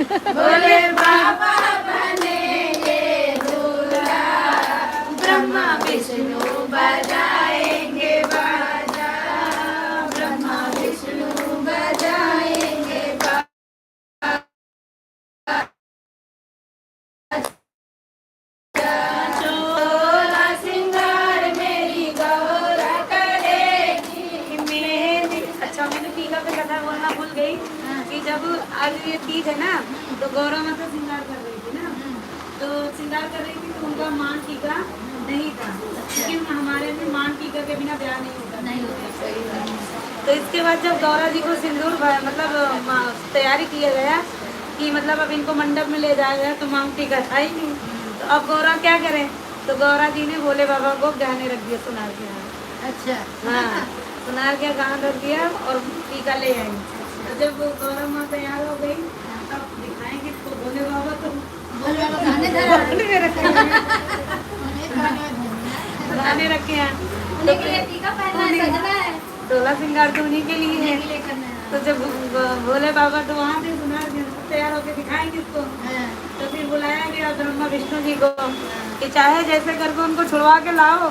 भोले बाबा बनेंगे दूल्हा, ब्रह्मा विष्णु बजाएंगे बाजा, ब्रह्मा विष्णु बजाएंगे बाजा। चोला सिंगार मेरी गौरा करेगी मेहंदी। अच्छा मैंने टीका पे कथा बोलना भूल गई कि जब आज ये तीज है ना तो गौरा माता श्रृंगार कर रही थी ना, तो श्रृंगार कर रही थी तो उनका मान टीका नहीं था, क्योंकि हमारे में मान टीका के बिना ब्याह नहीं होता। तो इसके बाद जब गौरा जी को सिंदूर मतलब तैयारी किया गया कि मतलब अब इनको मंडप में ले जाया गया तो मांग टीका था ही नहीं, तो अब गौरा क्या करें, तो गौरा जी ने भोले बाबा को गहने रख दिया सुनार के यहाँ। अच्छा हाँ, सुनार के गहना रख दिया और टीका ले आई। तो जब गौरा माँ तैयार हो गई तब दिखाएंगे इसको भोले बाबा, तो भोले बाबा गहने रखे हैं, टीका पहनना है, सजना है, डोला श्रृंगार तो उन्हीं के लिए है। तो जब भोले बाबा तो वहाँ थे सुनार तैयार होकर दिखाएंगे इसको, तो फिर बुलाया गया ब्रह्मा विष्णु जी को कि चाहे जैसे करके उनको छुड़वा के लाओ।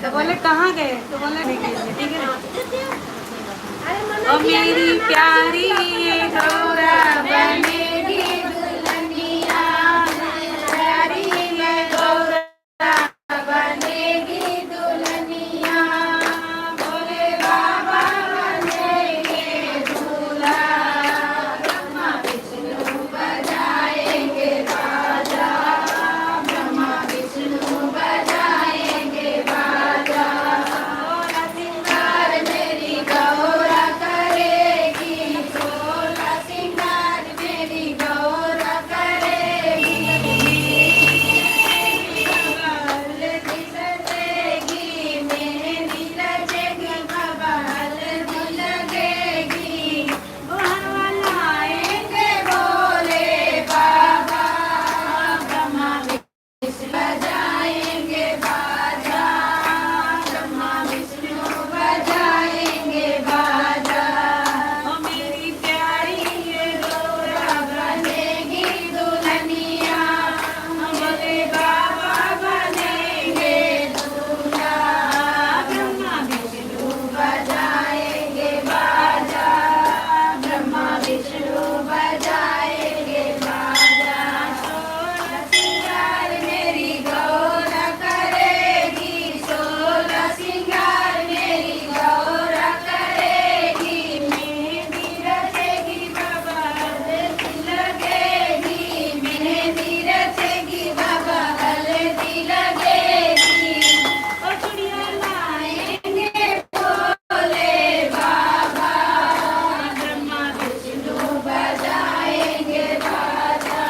तो बोले कहाँ गए, तो बोले ठीक है ना, ओ मेरी प्यारी ये गौरा बनेगी दुल्हनिया, प्यारी ये गौरा बनेगी दुल्हनिया, भोले बाबा बनेंगे दूल्हा, ब्रह्मा विष्णु बजाएंगे बाजा, ब्रह्मा विष्णु बजाएंगे बाजा। सोलह सिंगार मेरी गौरा करेगी, सोलह सिंगार मेरी गौरा करेगी, हल्दी लगेगी मेहंदी लगेगी बाबा, हल्दी लगेगी बुलाएंगे भोले बाबा, ब्रह्मा विष्णु बजाएंगे बाजा, ब्रह्मा विष्णु बजाएंगे बाजा। ओ मेरी प्यारी ये गौरा बनेगी दुल्हनिया, भोले बाबा बनेंगे दूल्हा, ब्रह्मा विष्णु बजाएंगे बाजा, ब्रह्मा विष्णु बजाएंगे बाजा। सोलह सिंगार मेरी गौरा करेगी, सोलह सिंगार मेरी गौरा करेगी, मेहंदी रचेगी बाबा, हल्दी लगेगी, मेहंदी रचेगी बाबा, हल्दी लगेगी, ओ चूड़ियाँ लाएंगे भोले बाबा, ब्रह्मा विष्णु बजाएंगे बाजा,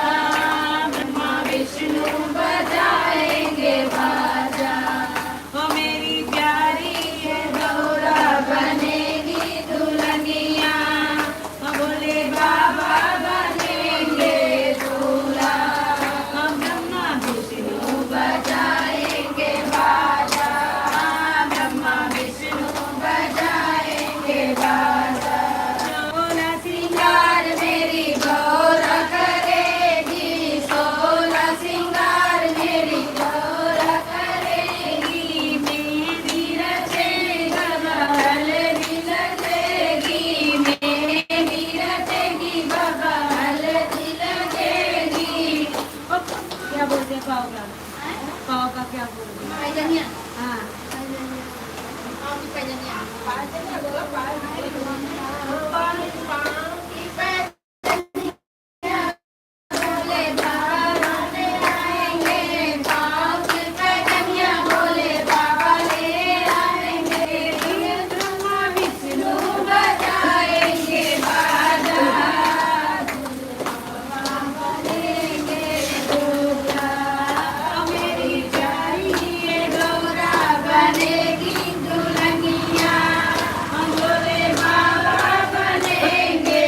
ब्रह्मा विष्णु बजाएंगे बाजा। ओ मेरी प्यारी ये गौरा बनेगी दुल्हनिया, भोले बाबा बनेंगे दूल्हा, ब्रह्मा विष्णु बजाएंगे बाजा, ब्रह्मा विष्णु बजाएंगे बाजा। सोलह सिंगार मेरी गौरा करेगी, सोलह सिंगार मेरी गौरा करेगी, मेहंदी रचेगी बाबा, हल्दी लगेगी, मेहंदी रचेगी बाबा, हल्दी लगेगी। क्या बोलते हैं पाव का, पाव का क्या बोलते हैं, हाँ भोले बाबा ले आएंगे, पाँव की पैजनिया भोले बाबा ले आएंगे, ब्रह्मा विष्णु बजाएंगे बाजा, बनेंगे दूल्हा, मेरी प्यारी ये गौरा बनेगी दुल्हनिया, भोले बाबा बनेंगे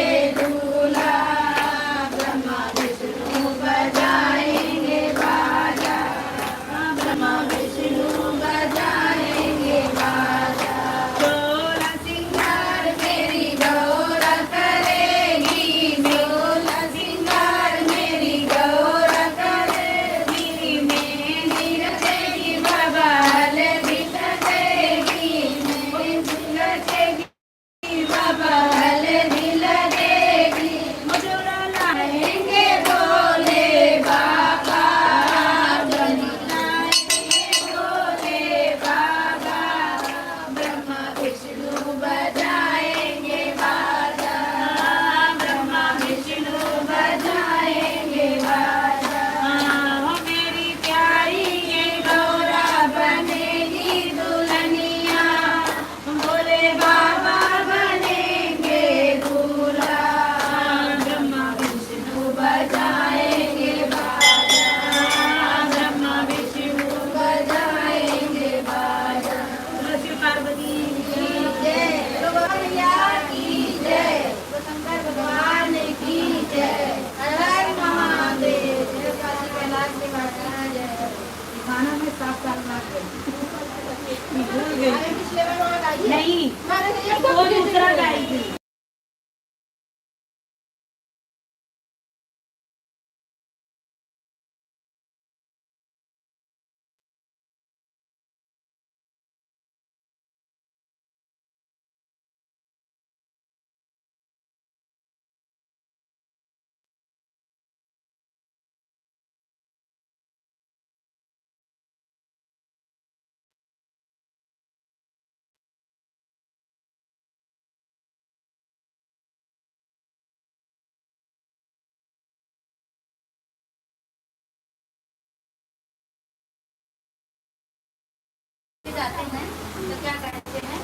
जाते हैं तो क्या कहते हैं?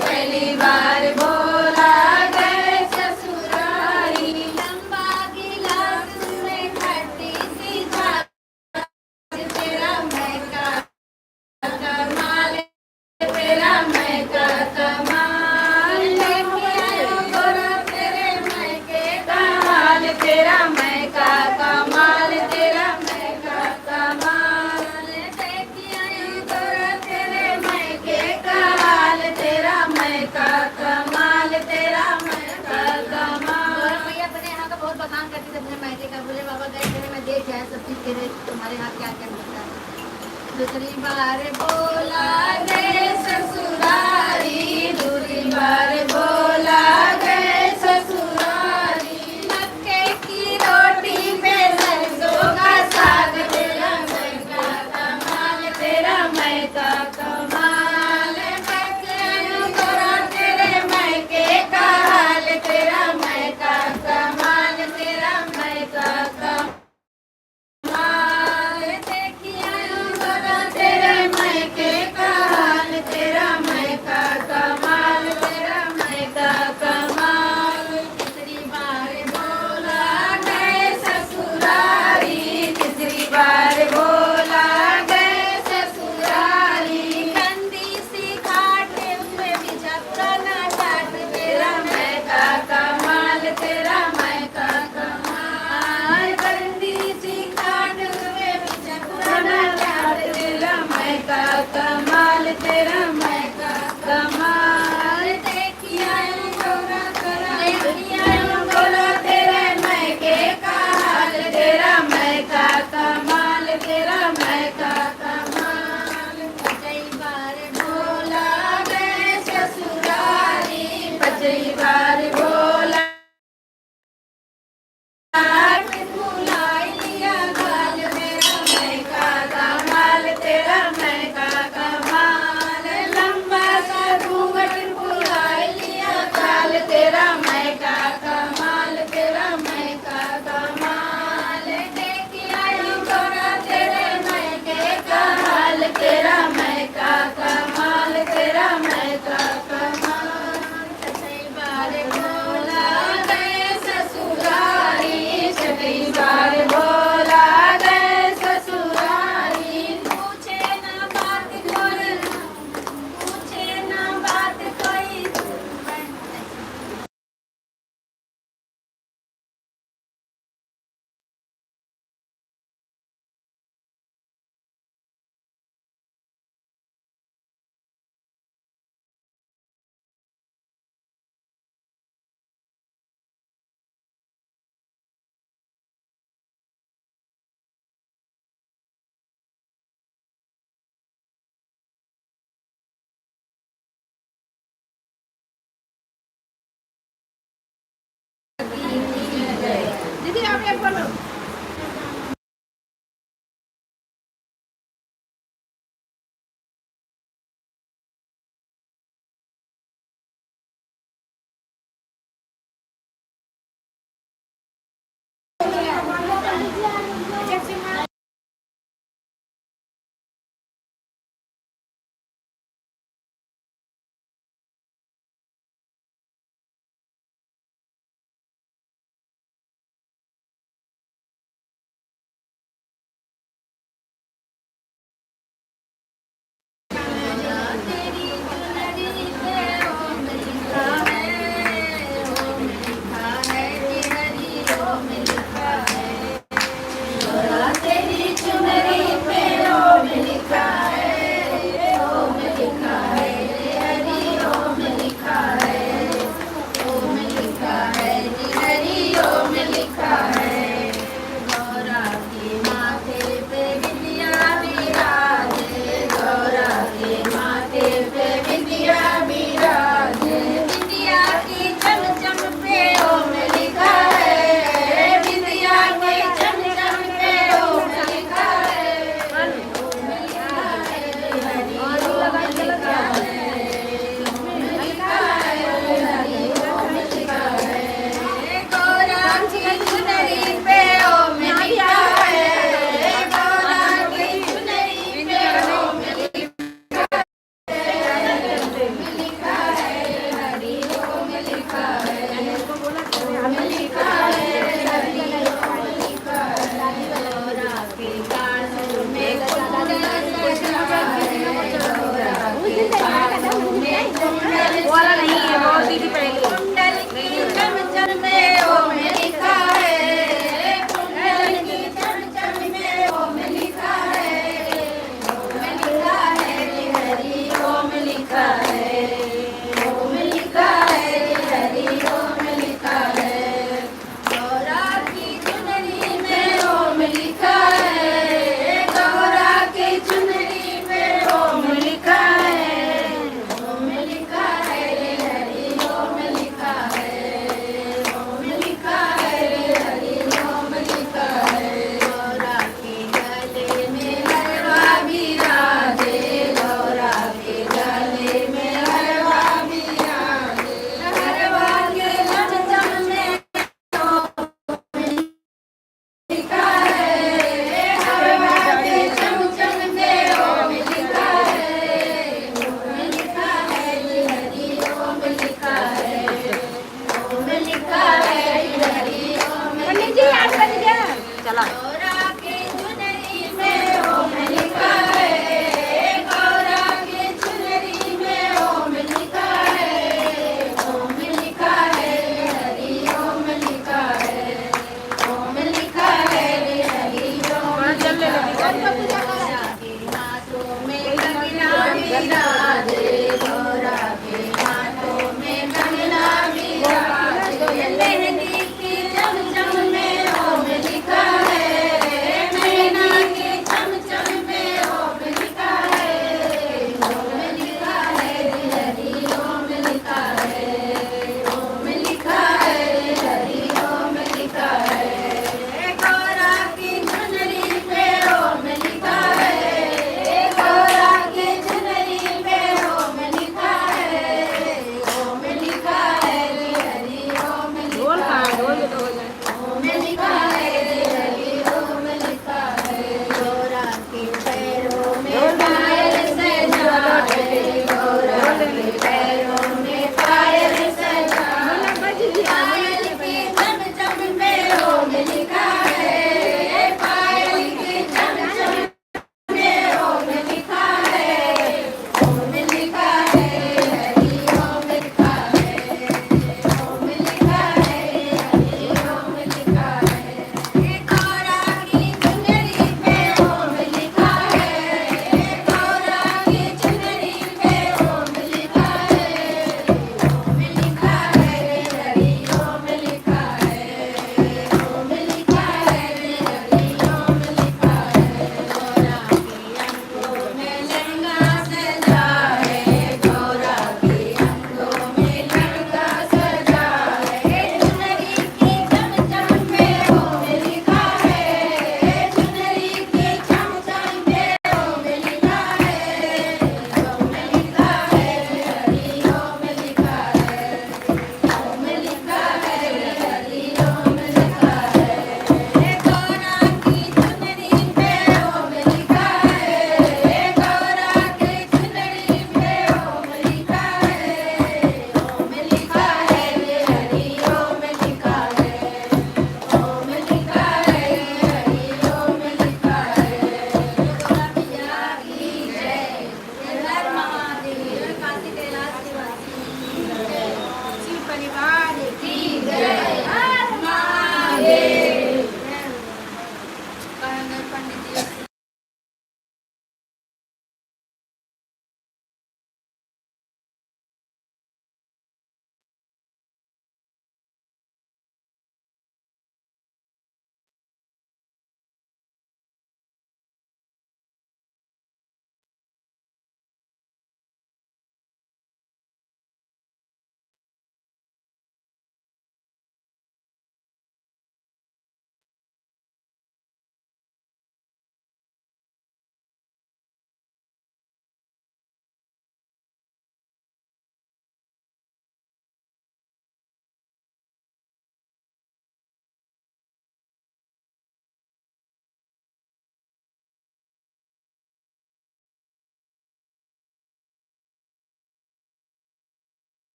पहली बार बोला गए ससुरारी, लंबा गिलास में खट्टी सी तेरा मैं का कमाल, तेरा मैं का कमाल, लेके आयो गोरा तेरे मैं के कमाल, तेरा मैं का कमाल, तेरा मैं का कमाल, लेके आयो गोरा तेरे मैं के कमाल, तेरा मैं का कमाल, तेरा मैं का कमाल। भैया अपने यहाँ का बहुत बखान करती थी अपने मैके का, बोले बाबा गए थे मैं देख आया सब चीज कह रहे तुम्हारे यहाँ क्या क्या मिलता है। दूसरी बार बोला गए ससुरारी, दूसरी बार बोला गए ससुरारी, मक्के की रोटी पे सरसों का साग, तेरा मैं का कमाल, तेरा मैं का कमाल, बच्चों गोरा तेरे मैं के कमाल, तेरा मैं का कमाल, तेरा मैं का कमाल, देखिए गोरा तेरे मैं के कमाल, तेरा मैं का कमाल, तेरा मैं का कमाल। तीसरी बार बोला गए ससुरारी, तीसरी बार बोला गए ससुरारी, गंदी सी खाट उसमें बिछा पुराना टाट, तेरा मैं का कमाल, तेरा मैं का कमाल, गंदी सी खाट में बिछा पुराना टाट, तेरा मैं का कमाल, तेरा मैं का कमाल, देखिए गोरा गोरा, देखिए गोरा तेरे मैं के कमाल, तेरा मैं का कमाल, तेरा मैं का कमाल। कई बार बोला गए ससुरारी, पचई बार बोला बुलाई लिया गाल, तेरा मैं का कमाल, तेरा मैं का कमाल, लंबा सा घूंघट बुलाई लिया गाल, तेरा मैं का कमाल, तेरा मैं का कमाल, देखिए आयो गोरा तेरे मैं के कमाल, तेरा मैं का कमाल, तेरा मैं का कमाल। छठई बार बोला गए ससुरारी, छठई बार बोला गए ससुरारी, पूछे ना बात कोई, पूछे ना बात कोई। दीदी आप एक बोलो। विराजे, गौरा के हाथों में कंगना विराजे, मेहंदी की चमचम में ओम लिखा है, मेहंदी की चमचम में ओम लिखा है, ओम लिखा है हरि ओम लिखा है, ओम लिखा है हरि ओम लिखा है, गौरा की चुनरी पे ओम लिखा है, गौरा की चुनरी पे ओम लिखा है, ओम लिखा है हरि ओम ढोल लिखा कहाँ है? है, ढोल तो हो जाए। ओम लिखा है हरि ओम लिखा है, गौरा के पैरों में पायल सजा है, गौरा के पैरों में पायल सजा है, पायल की चमचम में ओम लिखा है, पायल की चमचम में ओम लिखा है, ओम लिखा है हरि ओम लिखा है, ओम लिखा है हरि ओम लिखा है, गौरा की चुनरी पे ओम लिखा है, गौरा की चुनरी पे ओम लिखा है, ओम लिखा है हरि ओम लिखा है, ओम लिखा है हरि ओम लिखा है, गौरा की अंगों में लहंगा सजा है, गौरा की अंगों में लहंगा सजा है, चुनरी की चमचम में ओम लिखा है, चुनरी की चमचम में ओम लिखा है, ओम लिखा है हरि ओम लिखा है, ओम लिखा है हरि ओम लिखा है, गौरा की चुनरी पे ओम लिखा है, गौरा की चुनरी पे ओम लिखा है, ओम लिखा है हरि ओम लिखा है, ओम लिखा है हरि ओम लिखा है, गौरा मैया की जय, हर महादेव, काशी कैलाश निवासी की जय, शिव परिवार की जय, हर महादेव। पंडित जी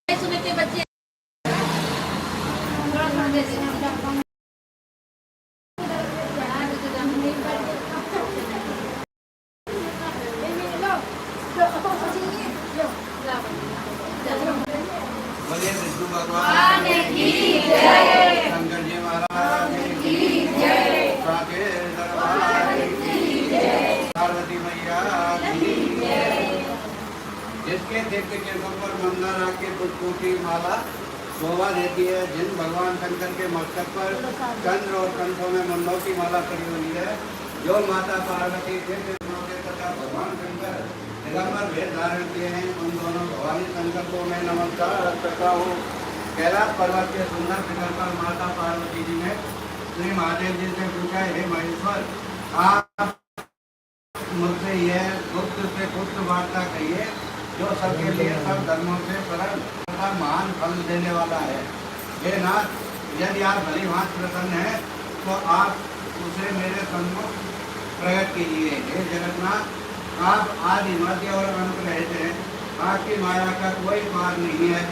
सुबह के बच्चे थोड़ा थोड़ा दे दीजिए। बोलिए विष्णु भगवान की जय, शंकर जी महाराज की जय, साके दरबार की जय, पार्वती मैया की जय। जिसके दिव्य केशों पर मंदार के पुष्पों की माला शोभा देती है, जिन भगवान शंकर के मस्तक पर चंद्र और कंठों में मंदों की माला पड़ी हुई है, जो माता पार्वती दिव्य के तथा भगवान शंकर दिगंबर भेद धारण किए हैं, उन दोनों भवानी शंकर को मैं नमस्कार करता हूँ। कैलाश पर्वत के सुंदर शिखर पर माता पार्वती जी ने श्री महादेव जी से पूछा, हे महेश्वर, आप मुझसे यह गुप्त से गुप्त वार्ता कहिए, जो सबके लिए सब धर्मों से सरल तथा महान फल देने वाला है। हे नाथ, यदि आप भली भांति प्रसन्न हैं तो आप उसे मेरे सम्मुख प्रकट कीजिए। हे जगन्नाथ, आप आदि मध्य और अंत रहते हैं, आपकी माया का कोई पार नहीं है।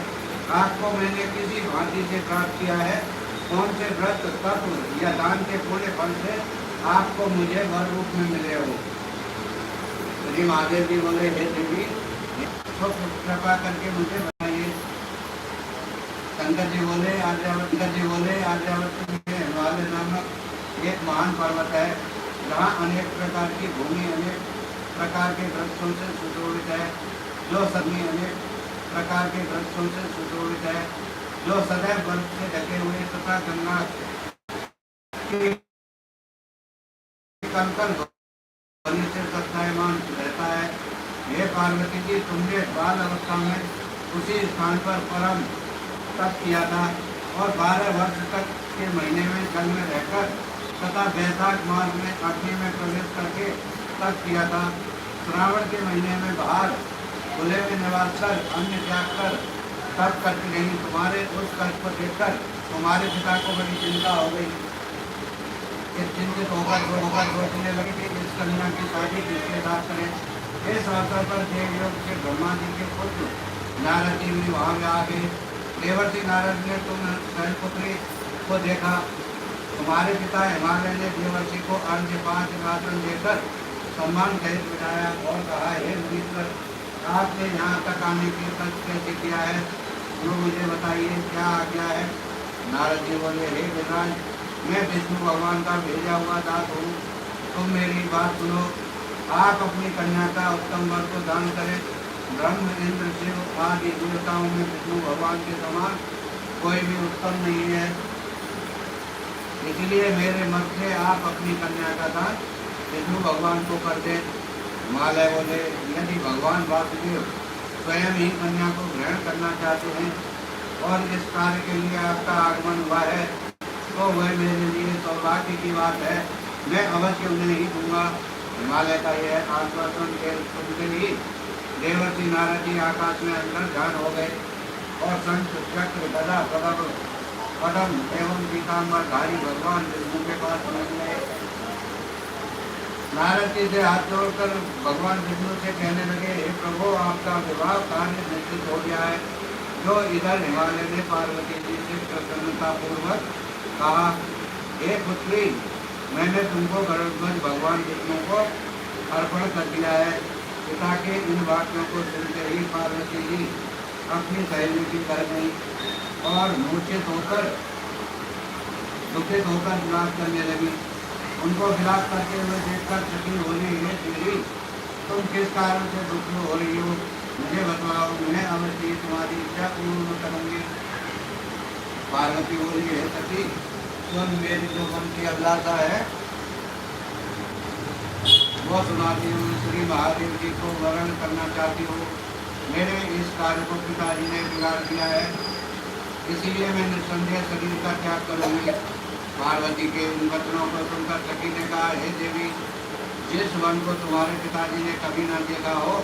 आपको मैंने किसी भांति से प्राप्त किया है, कौन से व्रत तप या दान के पूरे फल से आपको मुझे वर रूप में मिले हो। श्री महादेव जी बोले, हे देवी, तो कृपा करके मुझे बताइए। शंकर जी बोले आर्यावर्त में हिमालय नामक एक महान पर्वत है, जहाँ अनेक प्रकार की भूमि अनेक प्रकार के वृक्षों से सुशोभित है, जो सभी अनेक प्रकार के वृक्षों से सुशोभित है, जो सदैव बर्फ से ढके हुए तथा गंगा के कंकड़ ध्वनि से सत्तायमान रहता है। हे पार्वती जी, तुमने बाल अवस्था में उसी स्थान पर परम तप किया था और 12 वर्ष तक के महीने में जल में रहकर तथा बैसाख मास में अग्नि में प्रवेश करके तप किया था। श्रावण के महीने में बाहर खुले में निवास कर अन्न त्याग कर तप करती रही। तुम्हारे उस कष्ट को देखकर तुम्हारे पिता को बड़ी चिंता हो गई। चिंतित होकर सोचने लगे कि इस कन्या की शादी किसके साथ करें। इस अवसर पर देवयोग के ब्रह्मा जी के पुत्र नारद जी भी वहाँ में आ गए। देवर्षि नारद ने तुम शैलपुत्री को देखा। तुम्हारे पिता हिमालय ने देवर्षि को अर्घ्य 5 आसन देकर सम्मान सहित बिठाया और कहा, हे मुनीश्वर, आपने यहाँ तक आने की कष्ट कैसे किया है, तो मुझे बताइए, क्या आज्ञा है। नारद जी बोले, हे विराज, मैं विष्णु भगवान का भेजा हुआ दास हूँ। तुम मेरी बात सुनो। आप अपनी कन्या का उत्तम वर को दान करें। ब्रह्म इंद्र शिव आदि देवताओं में विष्णु भगवान के समान कोई भी उत्तम नहीं है, इसलिए मेरे मत से आप अपनी कन्या का दान विष्णु भगवान को कर दें। हिमालय बोले, यदि भगवान वासुदेव स्वयं ही कन्या को ग्रहण करना चाहते हैं और इस कार्य के लिए आपका आगमन हुआ है, तो वह मेरे लिए सौभाग्य की बात है। मैं अवश्य उन्हें ही दूंगा। हिमालय का यह आश्वासन सुनते ही देवर्षि नारद जी आकाश में अंदर ध्यान हो गए और शंख चक्र गदा पद्म एवं पीताम्बर धारी भगवान विष्णु के पास पहुंच गए। नारद जी से हाथ जोड़कर भगवान विष्णु से कहने लगे, हे प्रभु, आपका विवाह कार्य निश्चित हो गया है। जो इधर हिमालय ने पार्वती जी से प्रसन्नता पूर्वक कहा, हे पुत्री, मैंने तुमको गरुड़ध्वज भगवान विष्णु को अर्पण कर दिया है। पिता के इन वाक्यों को सुनते ही पार्वती जी अपनी सहेली की कर गई और मूर्छित होकर दुखित होकर विलाप करने लगी। उनको विलाप करते हुए देखकर सखी बोली, हे देवी, तुम किस कारण से दुखी हो रही हो, मुझे बतलाओ, मैं अवश्य तुम्हारी इच्छा पूर्ण करूंगी। पार्वती बोली, हे सखी, तुम मेरी जो मन की अभिलाषा है वो सुनाती हूँ। श्री महादेव जी को वरण करना चाहती हूँ। मेरे इस कार्य को पिताजी ने बिगाड़ दिया है, इसीलिए मैं निस्संदेह शरीर का त्याग करूँगी। पार्वती के उन वचनों को सुनकर सखी ने कहा, हे देवी, जिस वन को तुम्हारे पिताजी ने कभी न देखा हो,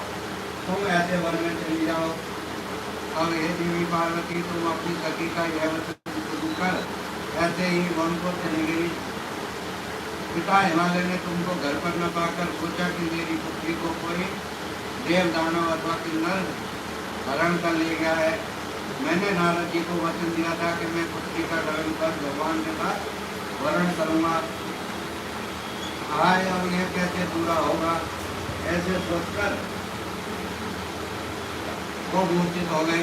तुम ऐसे वन में चली जाओ। अब हे देवी पार्वती, तुम अपनी सखी का यह वचन सुनकर ऐसे ही वन को चली गई। पिता हिमालय ने तुमको घर पर न पाकर सोचा कि मेरी पुत्री को कोई देव दानव अथवा किन्नर हरण कर ले गया है। मैंने नारद जी को वचन दिया था कि मैं पुत्री का हरण कर भगवान के साथ वरण करूँगा। आए अब यह कैसे पूरा होगा, ऐसे सोचकर वो मूर्छित हो गए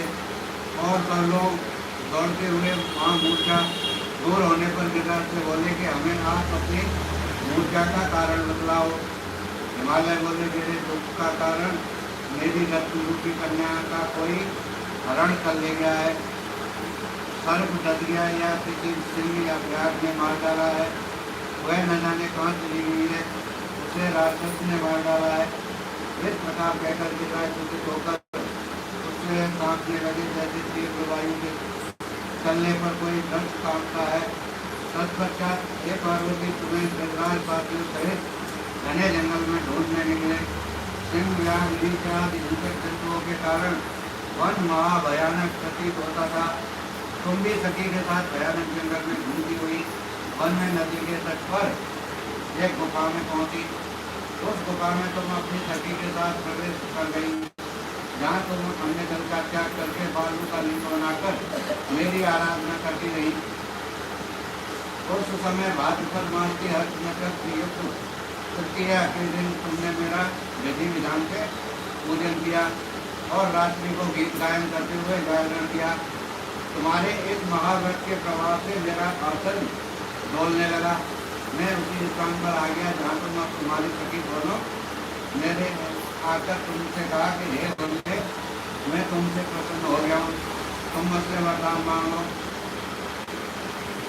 और सब लोग दौड़ते हुए वहाँ मूर्छा दूर होने पर गिरराज से बोले कि हमें आप अपनी मूर्छा का कारण बतलाओ। हिमालय बोले, मेरे दुख का कारण मेरी रत्न रूपी कन्या का कोई हरण कर ले गया है, सर्प डस गया या किसी सिंह या व्याघ्र ने मार डाला है। वह न जाने कहाँ चली गई है, उसे राक्षस ने मार डाला है। इस प्रकार कहकर गिरराज सूचित होकर उससे कांपने लगे जैसे तीव्र वायु के चलने पर कोई दर्द कांपता है। तत्पश्चात हे पार्वती, तुम्हें गिरिराज पातियों सहित घने जंगल में ढूंढने निकले। सिंह व्याघ्र नीच आदि हिंसक जंतुओं के कारण वन महाभयानक प्रतीत होता था। तुम भी सखी के साथ भयानक जंगल में घूमती हुई वन में नदी के तट पर एक गुफा में पहुंची। उस गुफा में तुम अपनी सखी के साथ प्रवेश कर गई, जहाँ तुम अन्य जल का त्याग करके बालू का लिंग बनाकर मेरी आराधना करती रही। उस समय भाद्रपद मास की हर्ष नक्षत्र युक्त तृतीया के दिन तुमने मेरा विधि विधान से पूजन किया और रात्रि को गीत गायन करते हुए जागरण किया। तुम्हारे इस महाव्रत के प्रभाव से मेरा आसन डोलने लगा। मैं उसी स्थान पर आ गया जहाँ तुम अब तुम्हारी सखी दोनों मेरे आकर तुमसे कहा कि हे बंदे, मैं तुमसे प्रसन्न हो गया हूँ, तुम मुझसे वरदान मांगो।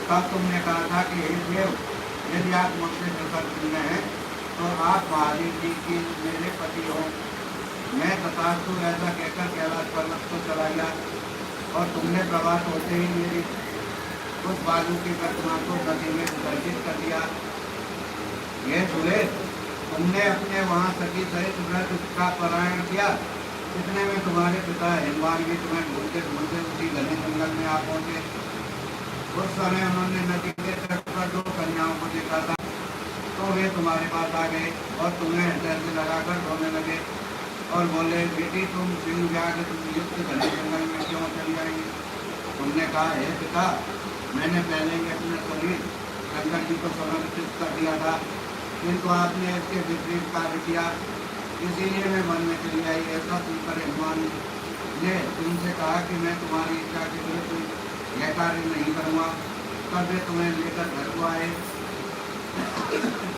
तब तुमने कहा था कि हे देव, यदि आप मुझसे प्रसन्न हैं तो आप महादेव जी की मेरे पति हो। मैं तथास्तु ऐसा कहकर कैलाश पर्वत को चला गया और तुमने प्रभात होते ही मेरी उस बालू की प्रतिमा को नदी में विसर्जित कर दिया। ये सुरे, तुमने अपने वहाँ सखी सहित व्रत का पारायण किया। इतने में तुम्हारे पिता हिमवान भी तुम्हें ढूंढते ढूंढते उसी घने जंगल में आ पहुँचे। उस समय उन्होंने नदी के तट पर दो कन्याओं को देखा था, तो वे तुम्हारे पास आ गए और तुम्हें हृदय से लगाकर रोने लगे और बोले, बेटी तुम सिंह व्याघ्र युक्त घने जंगल में क्यों चली आई? तुमने कहा, हे पिता, मैंने पहले ही अपने शरीर शंकर जी को समर्पित कर दिया था, किंतु आपने इसके विपरीत कार्य किया, इसीलिए मैं वन में चली आई। ऐसा सुनकर हनुमान ने तुमसे कहा कि मैं तुम्हारी इच्छा के विरुद्ध यह कार्य नहीं करूँगा। तब वे तुम्हें लेकर घर को आए।